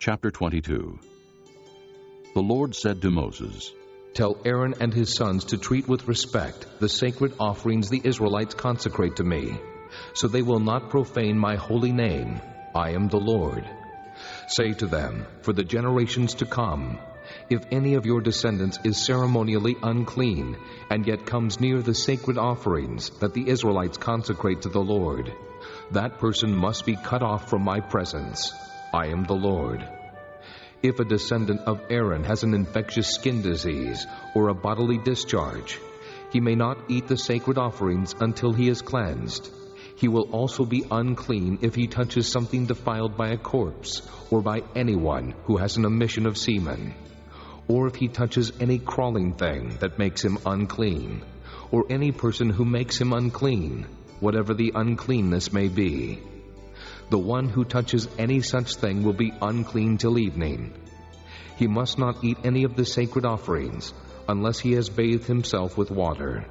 Chapter 22. The Lord said to Moses, Tell Aaron and his sons to treat with respect the sacred offerings the Israelites consecrate to me, so they will not profane my holy name. I am the Lord. Say to them, for the generations to come, if any of your descendants is ceremonially unclean, and yet comes near the sacred offerings that the Israelites consecrate to the Lord, that person must be cut off from my presence. I am the Lord. If a descendant of Aaron has an infectious skin disease or a bodily discharge, he may not eat the sacred offerings until he is cleansed. He will also be unclean if he touches something defiled by a corpse or by anyone who has an emission of semen, or if he touches any crawling thing that makes him unclean, or any person who makes him unclean, whatever the uncleanness may be. The one who touches any such thing will be unclean till evening. He must not eat any of the sacred offerings unless he has bathed himself with water.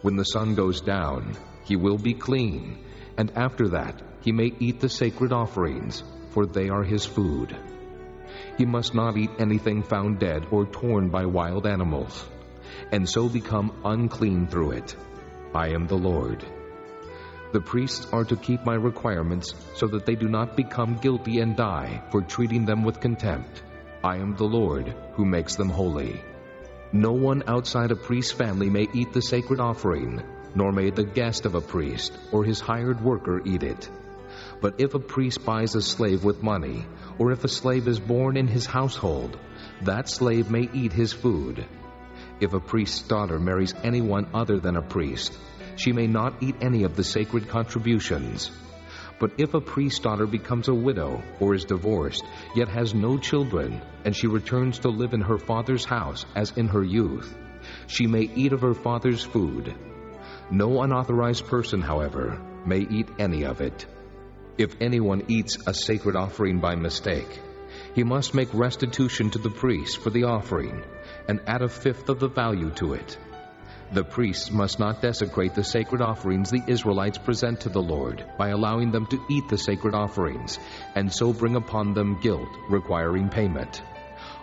When the sun goes down, he will be clean, and after that he may eat the sacred offerings, for they are his food. He must not eat anything found dead or torn by wild animals, and so become unclean through it. I am the Lord. The priests are to keep my requirements so that they do not become guilty and die for treating them with contempt. I am the Lord who makes them holy. No one outside a priest's family may eat the sacred offering, nor may the guest of a priest or his hired worker eat it. But if a priest buys a slave with money, or if a slave is born in his household, that slave may eat his food. If a priest's daughter marries anyone other than a priest, she may not eat any of the sacred contributions. But if a priest's daughter becomes a widow or is divorced, yet has no children, and she returns to live in her father's house as in her youth, she may eat of her father's food. No unauthorized person, however, may eat any of it. If anyone eats a sacred offering by mistake, he must make restitution to the priest for the offering and add a fifth of the value to it. The priests must not desecrate the sacred offerings the Israelites present to the Lord by allowing them to eat the sacred offerings, and so bring upon them guilt requiring payment.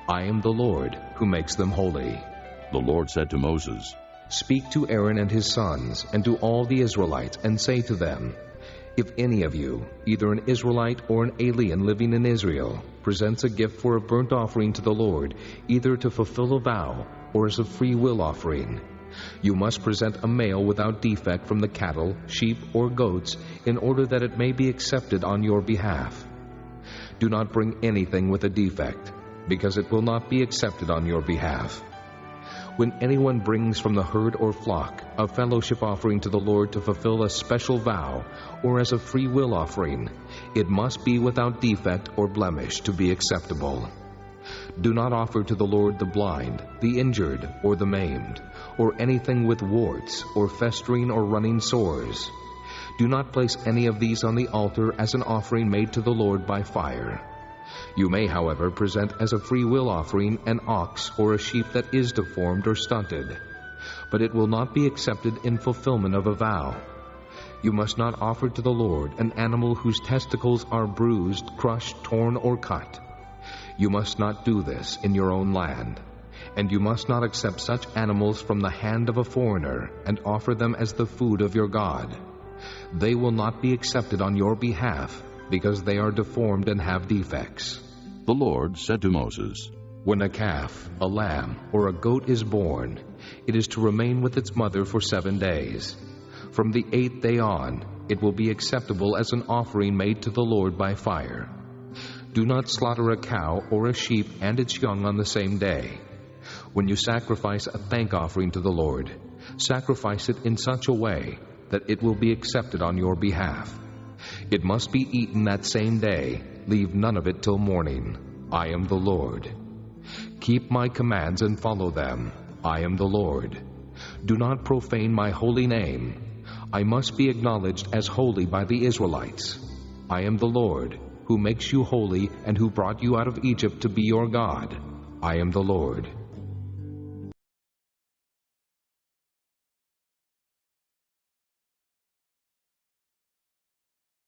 I am the Lord who makes them holy. The Lord said to Moses, Speak to Aaron and his sons, and to all the Israelites, and say to them, If any of you, either an Israelite or an alien living in Israel, presents a gift for a burnt offering to the Lord, either to fulfill a vow or as a free will offering, you must present a male without defect from the cattle, sheep, or goats, in order that it may be accepted on your behalf. Do not bring anything with a defect, because it will not be accepted on your behalf. When anyone brings from the herd or flock a fellowship offering to the Lord to fulfill a special vow, or as a free will offering, it must be without defect or blemish to be acceptable. Do not offer to the Lord the blind, the injured, or the maimed, or anything with warts, or festering or running sores. Do not place any of these on the altar as an offering made to the Lord by fire. You may, however, present as a free will offering an ox or a sheep that is deformed or stunted, but it will not be accepted in fulfillment of a vow. You must not offer to the Lord an animal whose testicles are bruised, crushed, torn, or cut. You must not do this in your own land, and you must not accept such animals from the hand of a foreigner and offer them as the food of your God. They will not be accepted on your behalf, because they are deformed and have defects. The Lord said to Moses, When a calf, a lamb, or a goat is born, it is to remain with its mother for 7 days. From the 8th day on, it will be acceptable as an offering made to the Lord by fire. Do not slaughter a cow or a sheep and its young on the same day. When you sacrifice a thank offering to the Lord, sacrifice it in such a way that it will be accepted on your behalf. It must be eaten that same day. Leave none of it till morning. I am the Lord. Keep my commands and follow them. I am the Lord. Do not profane my holy name. I must be acknowledged as holy by the Israelites. I am the Lord, who makes you holy and who brought you out of Egypt to be your God. I am the Lord.